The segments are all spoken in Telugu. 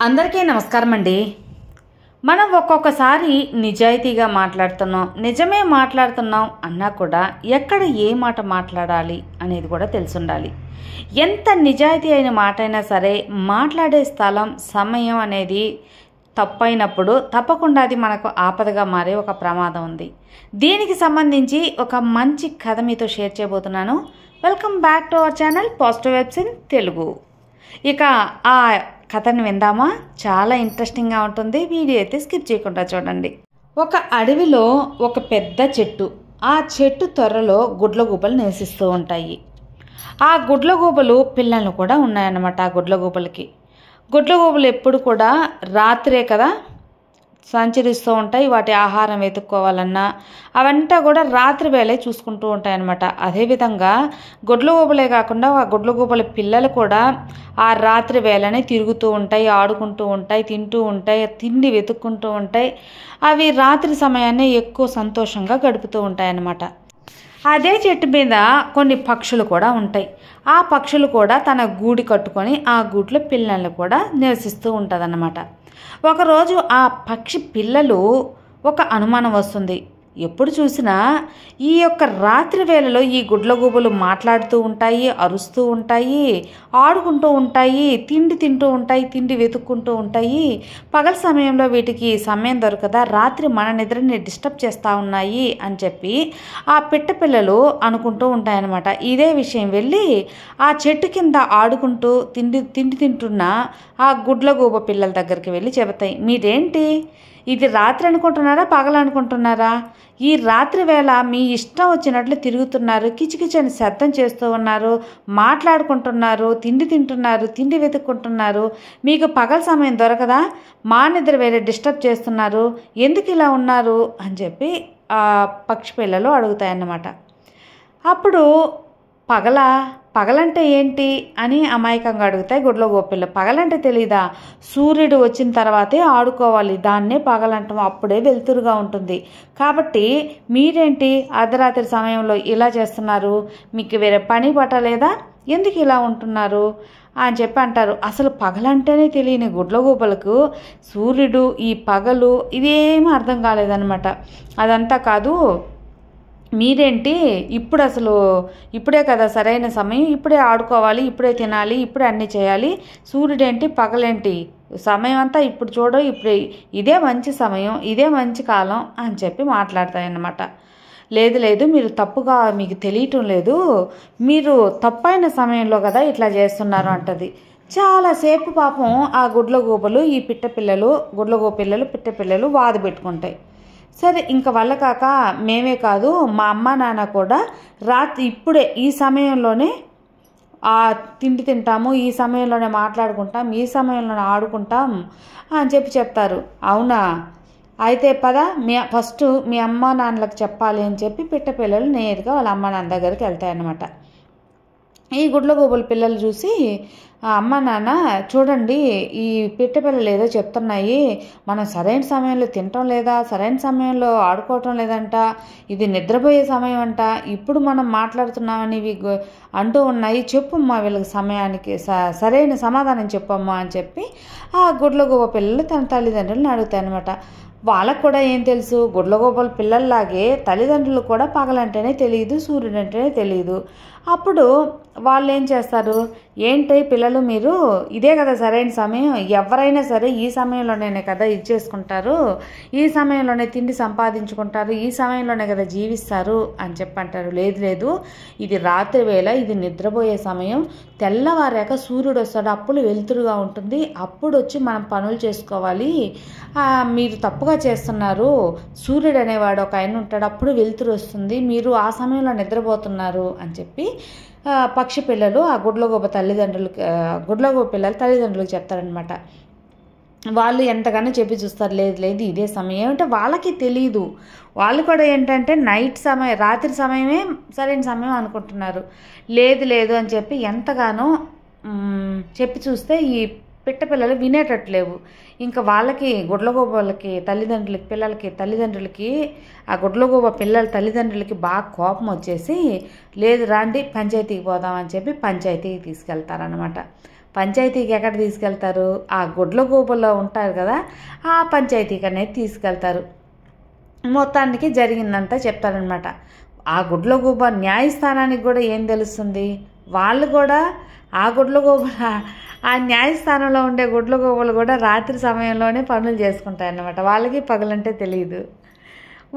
అందరికీ నమస్కారం అండి. మనం ఒక్కొక్కసారి నిజాయితీగా మాట్లాడుతున్నాం, నిజమే మాట్లాడుతున్నాం అన్నా కూడా ఎక్కడ ఏ మాట మాట్లాడాలి అనేది కూడా తెలుసుండాలి. ఎంత నిజాయితీ అయిన మాట అయినా సరే మాట్లాడే స్థలం, సమయం అనేది తప్పైనప్పుడు తప్పకుండా అది మనకు ఆపదగా మారే ఒక ప్రమాదం ఉంది. దీనికి సంబంధించి ఒక మంచి కథ మీతో షేర్ చేయబోతున్నాను. Welcome back to our channel positive vibes in Telugu. ఇక ఆ కథను విందామా? చాలా ఇంట్రెస్టింగ్గా ఉంటుంది. వీడియో అయితే స్కిప్ చేయకుండా చూడండి. ఒక అడవిలో ఒక పెద్ద చెట్టు, ఆ చెట్టు త్వరలో గుడ్లగూబలు నివసిస్తూ ఉంటాయి. ఆ గుడ్లగూబలు పిల్లలు కూడా ఉన్నాయన్నమాట. ఆ గుడ్లగూబలు ఎప్పుడు కూడా రాత్రే కదా సంచరిస్తూ ఉంటాయి. వాటి ఆహారం వెతుక్కోవాలన్నా అవంతా కూడా రాత్రి వేళే చూసుకుంటూ ఉంటాయన్నమాట. అదేవిధంగా గుడ్లగూబలే కాకుండా ఆ గుడ్లగూబల పిల్లలు కూడా ఆ రాత్రి వేళనే తిరుగుతూ ఉంటాయి, ఆడుకుంటూ ఉంటాయి, తింటూ ఉంటాయి, తిండి వెతుక్కుంటూ ఉంటాయి. అవి రాత్రి సమయాన్ని ఎక్కువ సంతోషంగా గడుపుతూ ఉంటాయన్నమాట. అదే చెట్టు మీద కొన్ని పక్షులు కూడా ఉంటాయి. ఆ పక్షులు కూడా తన గూడి కట్టుకొని ఆ గూట్లో పిల్లలు కూడా నివసిస్తూ ఉంటుందన్నమాట. ఒకరోజు ఆ పక్షి పిల్లలు ఒక అనుమానం వస్తుంది. ఎప్పుడు చూసినా ఈ యొక్క రాత్రి వేళలో ఈ గుడ్లగూబలు మాట్లాడుతూ ఉంటాయి, అరుస్తూ ఉంటాయి, ఆడుకుంటూ ఉంటాయి, తిండి తింటూ ఉంటాయి, తిండి వెతుక్కుంటూ ఉంటాయి. పగల సమయంలో వీటికి సమయం దొరకదా, రాత్రి మన నిద్రని డిస్టర్బ్ చేస్తూ ఉన్నాయి అని చెప్పి ఆ పిట్ట పిల్లలు అనుకుంటూ ఉంటాయన్నమాట. ఇదే విషయం వెళ్ళి ఆ చెట్టు కింద ఆడుకుంటూ తిండి తింటున్న ఆ గుడ్లగూబ పిల్లల దగ్గరికి వెళ్ళి చెబుతాయి, మీరేంటి ఇది రాత్రి అనుకుంటున్నారా, పగలు అనుకుంటున్నారా? ఈ రాత్రి వేళ మీ ఇష్టం వచ్చినట్లు తిరుగుతున్నారు, కిచకిచని శబ్దం చేస్తూ ఉన్నారు, మాట్లాడుకుంటున్నారు, తిండి తింటున్నారు, తిండి వెతుక్కుంటున్నారు. మీకు పగల సమయం దొరకదా? మా నిద్ర వేరే డిస్టర్బ్ చేస్తున్నారు, ఎందుకు ఇలా ఉన్నారు అని చెప్పి ఆ పక్షి పిల్లలు అడుగుతాయన్నమాట. అప్పుడు పగలంటే ఏంటి అని అమాయకంగా అడుగుతాయి గుడ్లగూబ పిల్ల. పగలంటే తెలీదా? సూర్యుడు వచ్చిన తర్వాతే ఆడుకోవాలి, దాన్నే పగలంటాం, అప్పుడే వెలుతురుగా ఉంటుంది. కాబట్టి మీరేంటి అర్ధరాత్రి సమయంలో ఇలా చేస్తున్నారు? మీకు వేరే పని పట్టలేదా? ఎందుకు ఇలా ఉంటున్నారు అని చెప్పి అంటారు. అసలు పగలంటేనే తెలియని గుడ్లగూబలకు సూర్యుడు, ఈ పగలు ఇదేమీ అర్థం కాలేదన్నమాట. అదంతా కాదు, మీరేంటి ఇప్పుడే కదా సరైన సమయం, ఇప్పుడే ఆడుకోవాలి, ఇప్పుడే తినాలి, ఇప్పుడే అన్నీ చేయాలి, సూర్యుడేంటి పగలేంటి, సమయం అంతా ఇప్పుడు చూడు, ఇదే మంచి సమయం, ఇదే మంచి కాలం అని చెప్పి మాట్లాడతాయన్నమాట. లేదు మీరు తప్పుగా, మీకు తెలియటం లేదు, మీరు తప్పైన సమయంలో కదా ఇట్లా చేస్తున్నారు అంటది. చాలాసేపు పాపం ఆ గుడ్లగూబలు, ఈ గుడ్లగూబ పిల్లలు, పిట్ట పిల్లలు వాద పెట్టుకుంటాయి. సరే, ఇంకా వల్ల కాక మేమే కాదు మా అమ్మ నాన్న కూడా ఇప్పుడే ఈ సమయంలోనే తిండి తింటాము, ఈ సమయంలోనే మాట్లాడుకుంటాం, ఈ సమయంలోనే ఆడుకుంటాం అని చెప్పి చెప్తారు. అవునా, అయితే ఫస్ట్ మీ అమ్మ నాన్నలకు చెప్పాలి అని చెప్పి పిట్ట పిల్లలు నేరుగా వాళ్ళ అమ్మ నాన్న దగ్గరికి వెళ్తాయన్నమాట. ఈ గుడ్లగూబల పిల్లలు చూసి, అమ్మ నాన్న చూడండి, ఈ పిట్ట పిల్లలు ఏదో చెప్తున్నాయి, మనం సరైన సమయంలో తినటం లేదా, సరైన సమయంలో ఆడుకోవటం లేదంట, ఇది నిద్రపోయే సమయం అంట, ఇప్పుడు మనం మాట్లాడుతున్నామని ఇవి అంటూ ఉన్నాయి, చెప్పమ్మా వీళ్ళకి సమయానికి సరైన సమాధానం చెప్పమ్మా అని చెప్పి ఆ గుడ్లగూబ పిల్లలు తన తల్లిదండ్రులను అడుగుతాయి అన్నమాట. వాళ్ళకు కూడా ఏం తెలుసు, గుడ్లగూబల పిల్లల్లాగే తల్లిదండ్రులు కూడా పగలంటేనే తెలియదు, సూర్యుడు అంటేనే తెలియదు. అప్పుడు వాళ్ళు ఏం చేస్తారు, ఏంటి పిల్లలు మీరు ఇదే కదా సరైన సమయం, ఎవరైనా సరే ఈ సమయంలోనే కదా ఇది చేసుకుంటారు, ఈ సమయంలోనే తిండి సంపాదించుకుంటారు, ఈ సమయంలోనే కదా జీవిస్తారు అని చెప్పంటారు. లేదు, ఇది రాత్రి వేళ, ఇది నిద్రపోయే సమయం, తెల్లవారాక సూర్యుడు వస్తాడు, అప్పుడు వెలుతురుగా ఉంటుంది, అప్పుడు వచ్చి మనం పనులు చేసుకోవాలి, మీరు తప్పుగా చేస్తున్నారు, సూర్యుడు అనేవాడు ఒక ఆయన ఉంటాడు, అప్పుడు వెలుతురు వస్తుంది, మీరు ఆ సమయంలో నిద్రపోతున్నారు అని చెప్పి పక్షి పిల్లలు ఆ గుడ్లగూబ పిల్లలు తల్లిదండ్రులకు చెప్తారనమాట. వాళ్ళు ఎంతగానో చెప్పి చూస్తారు, లేదు ఇదే సమయం, ఏమంటే వాళ్ళకి తెలియదు, వాళ్ళు కూడా ఏంటంటే రాత్రి సమయమే సరైన సమయం అనుకుంటున్నారు. లేదు అని చెప్పి ఎంతగానో చెప్పి చూస్తే ఈ పిట్ట పిల్లలు వినేటట్లేవు. ఇంకా వాళ్ళకి గుడ్లగూబలకి తల్లిదండ్రులకి ఆ గుడ్లగూబ పిల్లల తల్లిదండ్రులకి బాగా కోపం వచ్చేసి, లేదు రాండి పంచాయతీకి పోదామని చెప్పి పంచాయతీకి తీసుకెళ్తారనమాట. పంచాయతీకి ఎక్కడ తీసుకెళ్తారు? ఆ గుడ్లగూబలో ఉంటారు కదా, ఆ పంచాయతీకి అనేది తీసుకెళ్తారు. మొత్తానికి జరిగిందంతా చెప్తారనమాట. ఆ గుడ్లగూబ న్యాయస్థానానికి కూడా ఏం తెలుస్తుంది? వాళ్ళు కూడా ఆ గుడ్లగూబ ఆ న్యాయస్థానంలో ఉండే గుడ్లగూబలు కూడా రాత్రి సమయంలోనే పనులు చేసుకుంటాయన్నమాట. వాళ్ళకి పగలంటే తెలియదు.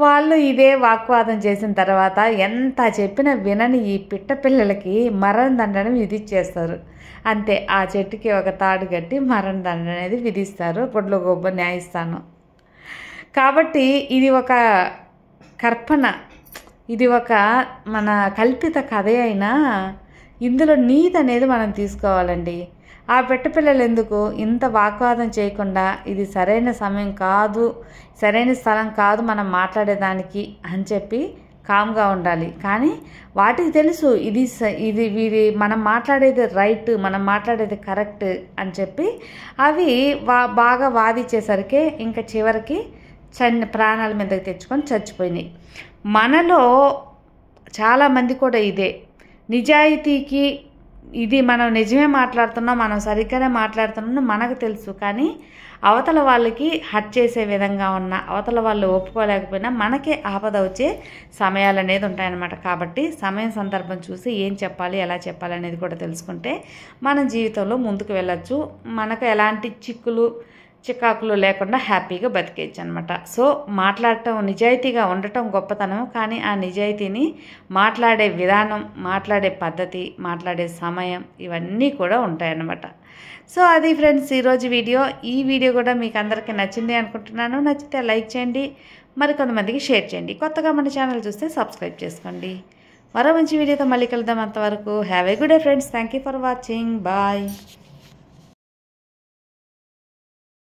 వాళ్ళు ఇదే వాగ్వాదం చేసిన తర్వాత ఎంత చెప్పినా వినని ఈ పిట్ట పిల్లలకి మరణదండన విధించేస్తారు. అంతే, ఆ చెట్టుకి ఒక తాడు కట్టి మరణదండన అనేది విధిస్తారు గుడ్లగూబ న్యాయస్థానం. కాబట్టి ఇది ఒక కల్పన, ఇది ఒక మన కల్పిత కథ అయినా ఇందులో నీతి అనేది మనం తీసుకోవాలండి. ఆ పిట్టపిల్లలు ఎందుకు ఇంత వాగ్వాదం చేయకుండా ఇది సరైన సమయం కాదు, సరైన స్థలం కాదు మనం మాట్లాడేదానికి అని చెప్పి కామ్గా ఉండాలి. కానీ వాటికి తెలుసు ఇది వీరి మనం మాట్లాడేది రైట్, మనం మాట్లాడేది కరెక్ట్ అని చెప్పి అవి బాగా వాదించేసరికి ఇంకా చివరికి ప్రాణాల మీదకి తెచ్చుకొని చచ్చిపోయినాయి. మనలో చాలామంది కూడా ఇదే నిజాయితీకి, ఇది మనం నిజమే మాట్లాడుతున్నాం, మనం సరిగ్గానే మాట్లాడుతున్నాం మనకు తెలుసు. కానీ అవతల వాళ్ళకి హర్ట్ చేసే విధంగా ఉన్న, అవతల వాళ్ళు ఒప్పుకోలేకపోయినా మనకే ఆపద వచ్చే సమయాలు అనేది ఉంటాయన్నమాట. కాబట్టి సమయం సందర్భం చూసి ఏం చెప్పాలి, ఎలా చెప్పాలి అనేది కూడా తెలుసుకుంటే మన జీవితంలో ముందుకు వెళ్ళొచ్చు. మనకు ఎలాంటి చికాకులు లేకుండా హ్యాపీగా బతికేయచ్చు అనమాట. సో మాట్లాడటం, నిజాయితీగా ఉండటం గొప్పతనం. కానీ ఆ నిజాయితీని మాట్లాడే విధానం, మాట్లాడే పద్ధతి, మాట్లాడే సమయం ఇవన్నీ కూడా ఉంటాయన్నమాట. సో అది ఫ్రెండ్స్ ఈరోజు వీడియో. ఈ వీడియో కూడా మీకు అందరికీ నచ్చింది అనుకుంటున్నాను. నచ్చితే లైక్ చేయండి, మరికొంతమందికి షేర్ చేయండి. కొత్తగా మన ఛానల్ చూస్తే సబ్స్క్రైబ్ చేసుకోండి. మరో మంచి వీడియోతో మళ్ళీ కలుద్దాం. అంతవరకు have a good day friends. Thank you for watching. Bye.